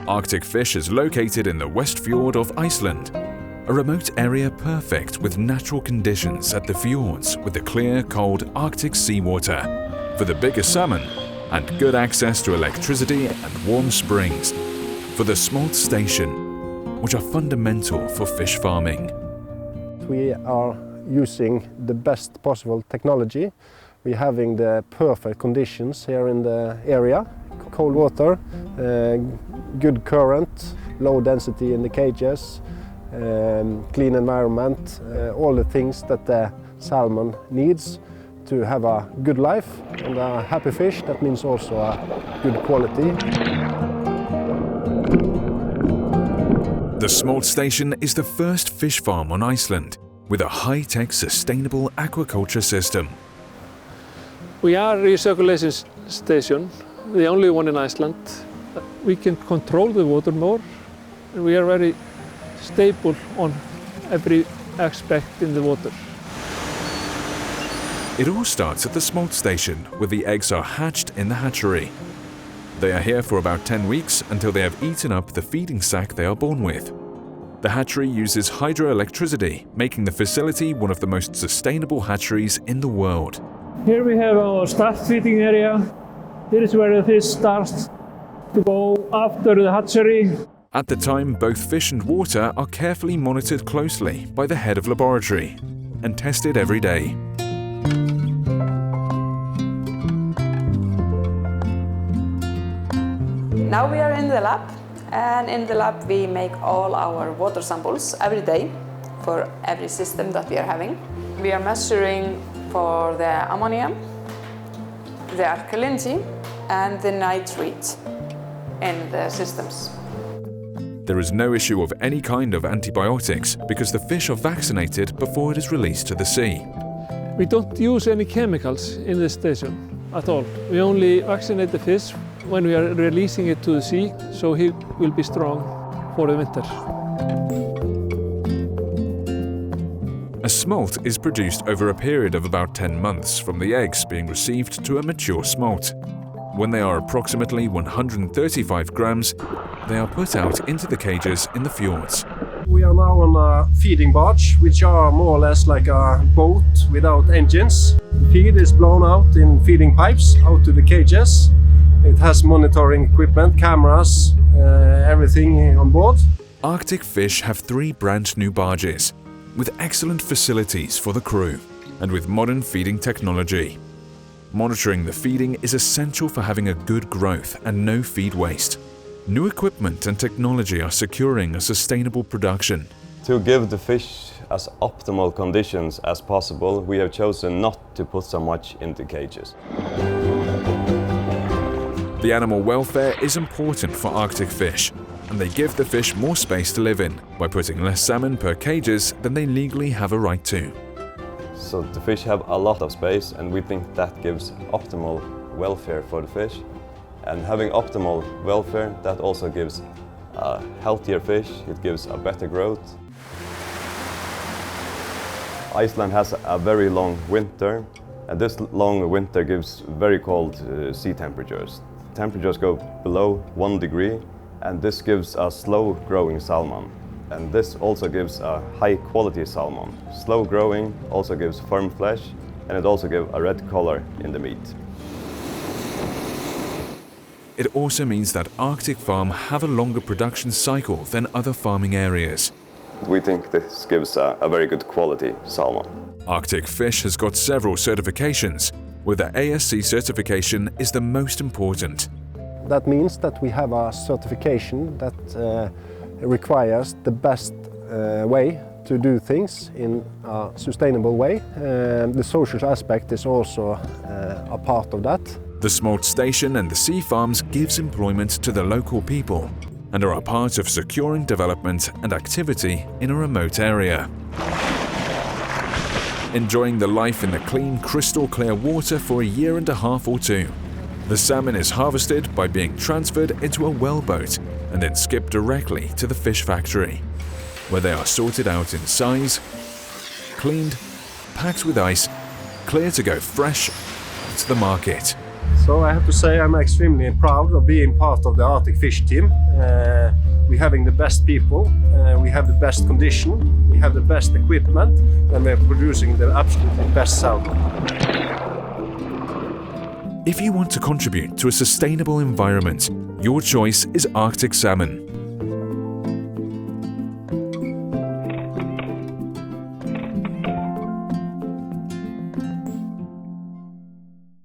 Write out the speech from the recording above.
Arctic fish is located in the Westfjords of Iceland, a remote area perfect with natural conditions at the fjords with the clear, cold Arctic seawater for the bigger salmon and good access to electricity and warm springs for the smolt station, which are fundamental for fish farming. We are using the best possible technology. We're having the perfect conditions here in the area. Cold water, good current, low density in the cages, clean environment, all the things that the salmon needs to have a good life and a happy fish. That means also a good quality. The smolt station is the first fish farm on Iceland with a high-tech sustainable aquaculture system. We are a recirculation station, the only one in Iceland. We can control the water more, and we are very stable on every aspect in the water. It all starts at the smolt station, where the eggs are hatched in the hatchery. They are here for about 10 weeks until they have eaten up the feeding sac they are born with. The hatchery uses hydroelectricity, making the facility one of the most sustainable hatcheries in the world. Here we have our start feeding area. Here is where the fish starts to go after the hatchery. At the time, both fish and water are carefully monitored closely by the head of laboratory and tested every day. Now we are in the lab, and in the lab we make all our water samples every day for every system that we are having. We are measuring for the ammonium, the alkalinity and the nitrate in the systems. There is no issue of any kind of antibiotics because the fish are vaccinated before it is released to the sea. We don't use any chemicals in the station at all. We only vaccinate the fish when we are releasing it to the sea, so he will be strong for the winter. A smolt is produced over a period of about 10 months from the eggs being received to a mature smolt. When they are approximately 135 grams, they are put out into the cages in the fjords. We are now on a feeding barge, which are more or less like a boat without engines. The feed is blown out in feeding pipes out to the cages. It has monitoring equipment, cameras, everything on board. Arctic fish have 3 brand new barges with excellent facilities for the crew and with modern feeding technology. Monitoring the feeding is essential for having a good growth and no feed waste. New equipment and technology are securing a sustainable production. To give the fish as optimal conditions as possible, we have chosen not to put so much into cages. The animal welfare is important for Arctic fish, and they give the fish more space to live in by putting less salmon per cages than they legally have a right to. So the fish have a lot of space, and we think that gives optimal welfare for the fish. And having optimal welfare, that also gives a healthier fish, it gives a better growth. Iceland has a very long winter, and this long winter gives very cold sea temperatures. Temperatures go below 1 degree, and this gives a slow growing salmon. And this also gives a high quality salmon. Slow growing also gives firm flesh, and it also gives a red color in the meat. It also means that Arctic farm have a longer production cycle than other farming areas. We think this gives a very good quality salmon. Arctic fish has got several certifications, where the ASC certification is the most important. That means that we have a certification that requires the best way to do things in a sustainable way. The social aspect is also a part of that. The smolt station and the sea farms gives employment to the local people and are a part of securing development and activity in a remote area. Enjoying the life in the clean, crystal clear water for a year and a half or 2. The salmon is harvested by being transferred into a wellboat and then skipped directly to the fish factory, where they are sorted out in size, cleaned, packed with ice, clear to go fresh to the market. So I have to say I'm extremely proud of being part of the Arctic Fish team. We're having the best people, we have the best condition, we have the best equipment, and we're producing the absolutely best salmon. If you want to contribute to a sustainable environment, your choice is Arctic salmon.